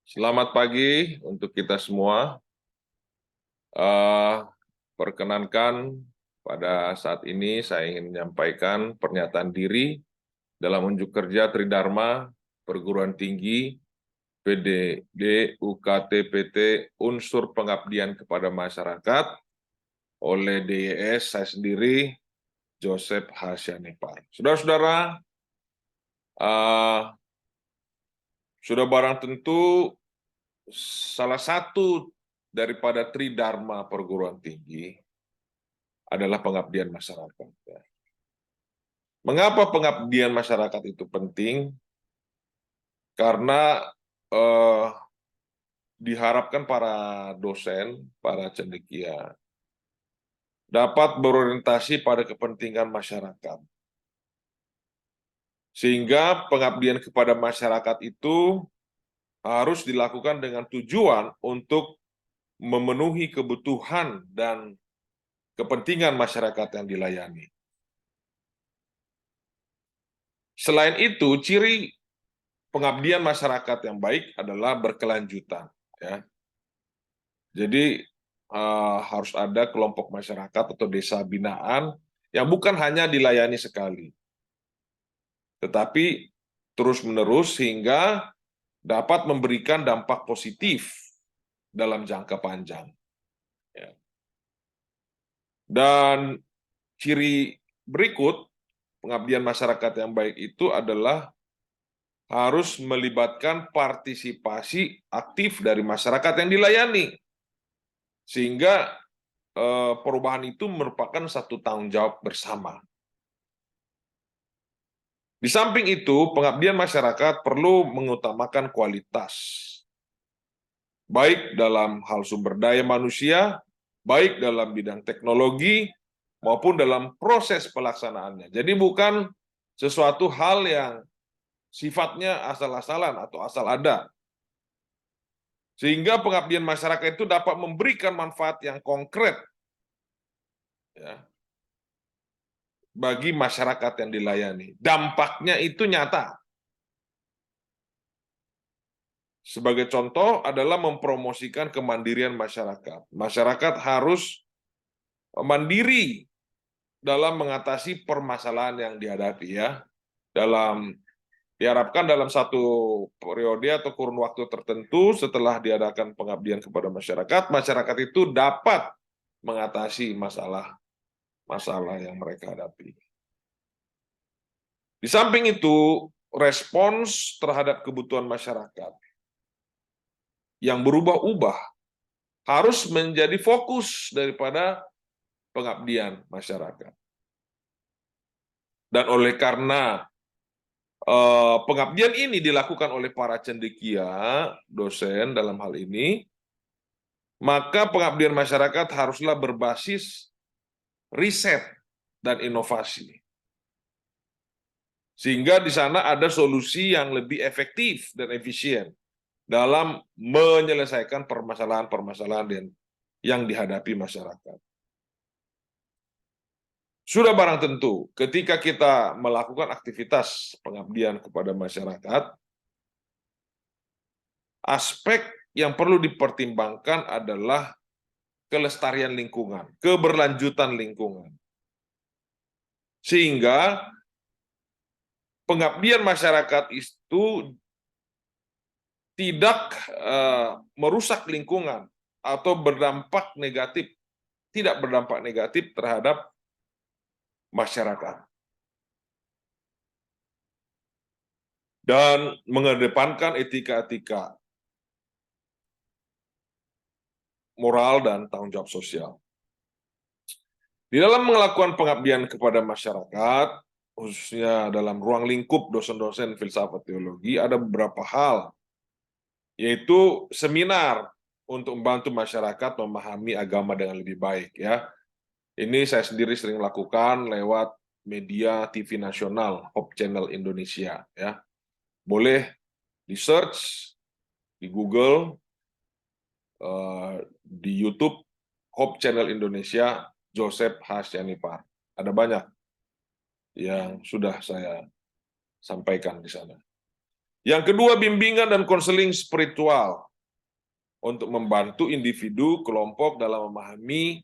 Selamat pagi untuk kita semua. Eh, Perkenankan pada saat ini saya ingin menyampaikan pernyataan diri dalam unjuk kerja Tridharma Perguruan Tinggi PDD UKT PT Unsur Pengabdian kepada Masyarakat oleh DYS saya sendiri, Joseph Hasyanipar. Saudara-saudara, eh, sudah barang tentu salah satu daripada Tridharma Perguruan Tinggi adalah pengabdian masyarakat. Mengapa pengabdian masyarakat itu penting? Karena eh, diharapkan para dosen, para cendekia dapat berorientasi pada kepentingan masyarakat. Sehingga pengabdian kepada masyarakat itu harus dilakukan dengan tujuan untuk memenuhi kebutuhan dan kepentingan masyarakat yang dilayani. Selain itu, ciri pengabdian masyarakat yang baik adalah berkelanjutan. Ya. Jadi harus ada kelompok masyarakat atau desa binaan yang bukan hanya dilayani sekali, tetapi terus-menerus sehingga dapat memberikan dampak positif dalam jangka panjang. Ya. Dan ciri berikut pengabdian masyarakat yang baik itu adalah harus melibatkan partisipasi aktif dari masyarakat yang dilayani. Sehingga perubahan itu merupakan satu tanggung jawab bersama. Di samping itu, pengabdian masyarakat perlu mengutamakan kualitas, baik dalam hal sumber daya manusia, baik dalam bidang teknologi, maupun dalam proses pelaksanaannya. Jadi bukan sesuatu hal yang sifatnya asal-asalan atau asal ada. Sehingga pengabdian masyarakat itu dapat memberikan manfaat yang konkret ya, bagi masyarakat yang dilayani. Dampaknya itu nyata. Sebagai contoh adalah mempromosikan kemandirian masyarakat. Masyarakat harus mandiri dalam mengatasi permasalahan yang dihadapi ya. Diharapkan dalam satu periode atau kurun waktu tertentu setelah diadakan pengabdian kepada masyarakat, masyarakat itu dapat mengatasi masalah yang mereka hadapi. Di samping itu, respons terhadap kebutuhan masyarakat yang berubah-ubah harus menjadi fokus daripada pengabdian masyarakat. Dan oleh karena pengabdian ini dilakukan oleh para cendekia, dosen dalam hal ini, maka pengabdian masyarakat haruslah berbasis riset dan inovasi. Sehingga di sana ada solusi yang lebih efektif dan efisien dalam menyelesaikan permasalahan-permasalahan yang dihadapi masyarakat. Sudah barang tentu, ketika kita melakukan aktivitas pengabdian kepada masyarakat, aspek yang perlu dipertimbangkan adalah kelestarian lingkungan, keberlanjutan lingkungan. Sehingga pengabdian masyarakat itu tidak merusak lingkungan atau berdampak negatif, tidak berdampak negatif terhadap masyarakat. Dan mengedepankan etika-etika moral dan tanggung jawab sosial. Di dalam melakukan pengabdian kepada masyarakat, khususnya dalam ruang lingkup dosen-dosen filsafat teologi, ada beberapa hal, yaitu seminar untuk membantu masyarakat memahami agama dengan lebih baik. Ya, ini saya sendiri sering lakukan lewat media TV nasional, Hope Channel Indonesia. Ya, boleh di search di Google, di YouTube, Hope Channel Indonesia, Joseph Hasyanipar. Ada banyak yang sudah saya sampaikan di sana. Yang kedua, bimbingan dan konseling spiritual untuk membantu individu, kelompok dalam memahami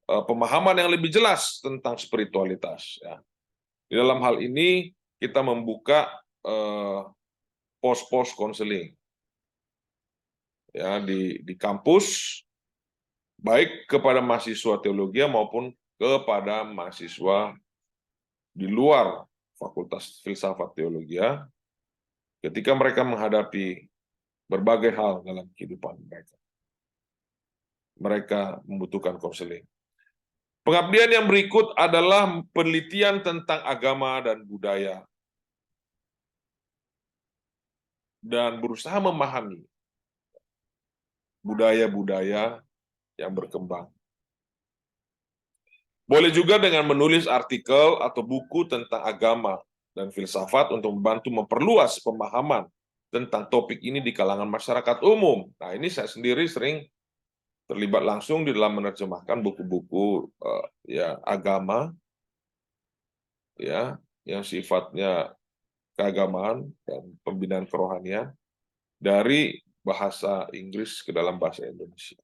pemahaman yang lebih jelas tentang spiritualitas. Ya. Di dalam hal ini kita membuka pos-pos konseling ya di kampus, baik kepada mahasiswa teologi maupun kepada mahasiswa di luar Fakultas Filsafat Teologi, ketika mereka menghadapi berbagai hal dalam kehidupan mereka. Mereka membutuhkan konseling. Pengabdian yang berikut adalah penelitian tentang agama dan budaya dan berusaha memahami budaya-budaya yang berkembang. Boleh juga dengan menulis artikel atau buku tentang agama dan filsafat untuk membantu memperluas pemahaman tentang topik ini di kalangan masyarakat umum. Nah, ini saya sendiri sering terlibat langsung di dalam menerjemahkan buku-buku ya agama ya yang sifatnya keagamaan dan pembinaan kerohanian dari bahasa Inggris ke dalam bahasa Indonesia.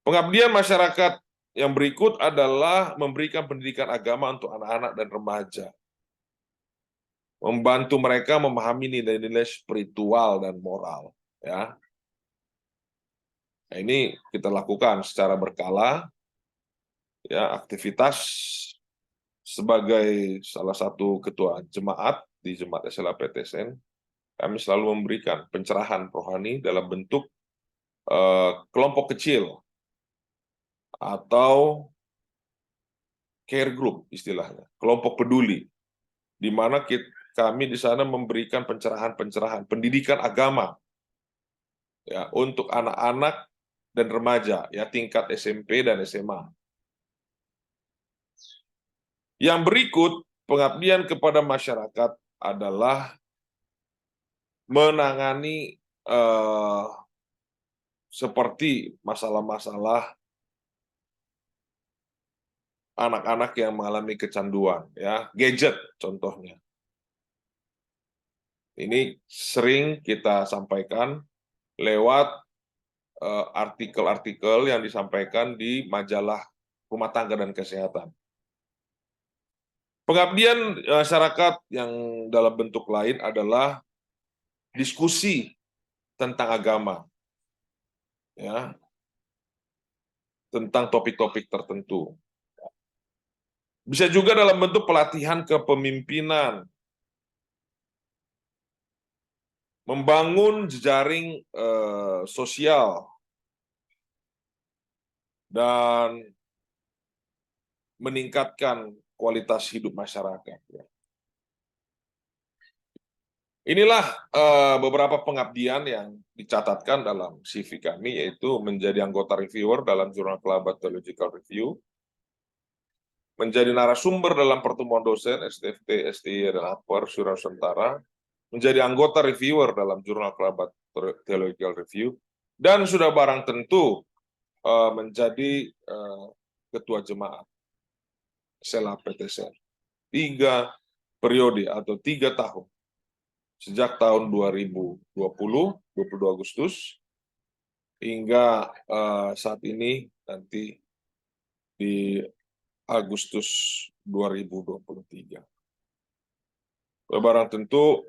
Pengabdian masyarakat yang berikut adalah memberikan pendidikan agama untuk anak-anak dan remaja. Membantu mereka memahami nilai-nilai spiritual dan moral. Ya. Nah, ini kita lakukan secara berkala, ya, aktivitas sebagai salah satu ketua jemaat di Jemaat SLA PTSN, kami selalu memberikan pencerahan rohani dalam bentuk kelompok kecil atau care group istilahnya, kelompok peduli, di mana kami di sana memberikan pencerahan-pencerahan pendidikan agama ya untuk anak-anak dan remaja ya tingkat SMP dan SMA. Yang berikut, pengabdian kepada masyarakat adalah menangani seperti masalah-masalah anak-anak yang mengalami kecanduan, ya, gadget contohnya. Ini sering kita sampaikan lewat artikel-artikel yang disampaikan di majalah rumah tangga dan kesehatan. Pengabdian masyarakat yang dalam bentuk lain adalah diskusi tentang agama, ya, tentang topik-topik tertentu. Bisa juga dalam bentuk pelatihan kepemimpinan, membangun jejaring sosial, dan meningkatkan kualitas hidup masyarakat. Inilah beberapa pengabdian yang dicatatkan dalam CV kami, yaitu menjadi anggota reviewer dalam Jurnal Kelabat Theological Review, menjadi narasumber dalam pertemuan dosen STFT, STI, dan Akbar Surya Nusantara, menjadi anggota reviewer dalam Jurnal Kelabat Theological Review, dan sudah barang tentu menjadi ketua jemaat SLA PTSN 3 periode atau 3 tahun sejak tahun 2020, 22 Agustus hingga saat ini nanti di Agustus 2023. Barang tentu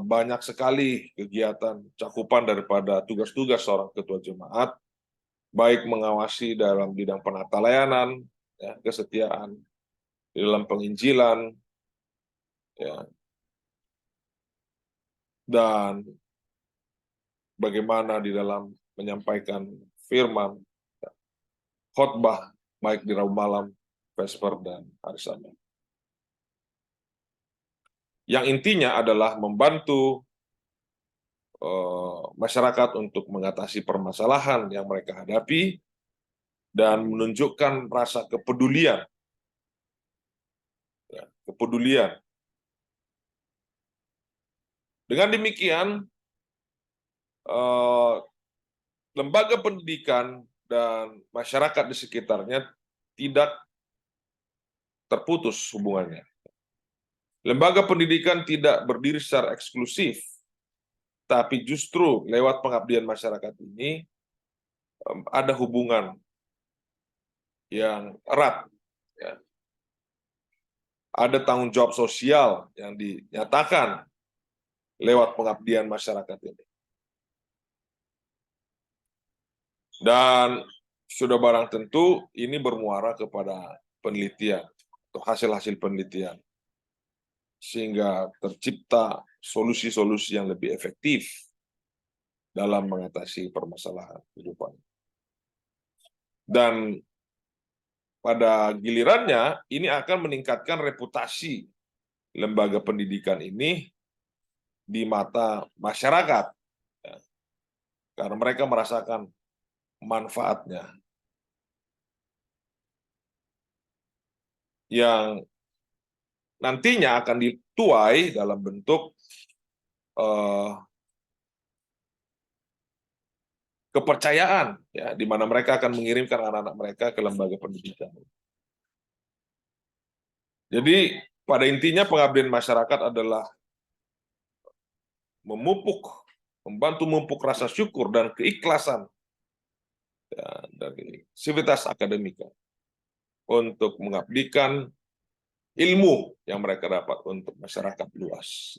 banyak sekali kegiatan cakupan daripada tugas-tugas seorang ketua jemaat, baik mengawasi dalam bidang penata layanan, ya, kesetiaan, di dalam penginjilan, ya, dan bagaimana di dalam menyampaikan firman, khotbah, baik di Rabu malam, Vesper, dan hari Sabat. Yang intinya adalah membantu masyarakat untuk mengatasi permasalahan yang mereka hadapi dan menunjukkan rasa kepedulian. Ya, kepedulian. Dengan demikian, lembaga pendidikan dan masyarakat di sekitarnya tidak terputus hubungannya. Lembaga pendidikan tidak berdiri secara eksklusif, tapi justru lewat pengabdian masyarakat ini ada hubungan yang erat, ya. Ada tanggung jawab sosial yang dinyatakan lewat pengabdian masyarakat ini. Dan sudah barang tentu ini bermuara kepada penelitian atau hasil-hasil penelitian, sehingga tercipta solusi-solusi yang lebih efektif dalam mengatasi permasalahan kehidupan. Dan pada gilirannya ini akan meningkatkan reputasi lembaga pendidikan ini di mata masyarakat, ya, karena mereka merasakan manfaatnya yang nantinya akan dituai dalam bentuk kepercayaan, ya, di mana mereka akan mengirimkan anak-anak mereka ke lembaga pendidikan. Jadi pada intinya pengabdian masyarakat adalah membantu memupuk rasa syukur dan keikhlasan, ya, dari sivitas akademika untuk mengabdikan ilmu yang mereka dapat untuk masyarakat luas.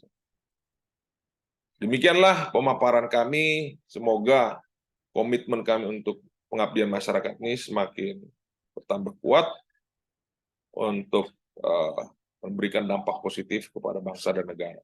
Demikianlah pemaparan kami, semoga komitmen kami untuk pengabdian masyarakat ini semakin bertambah kuat untuk memberikan dampak positif kepada bangsa dan negara.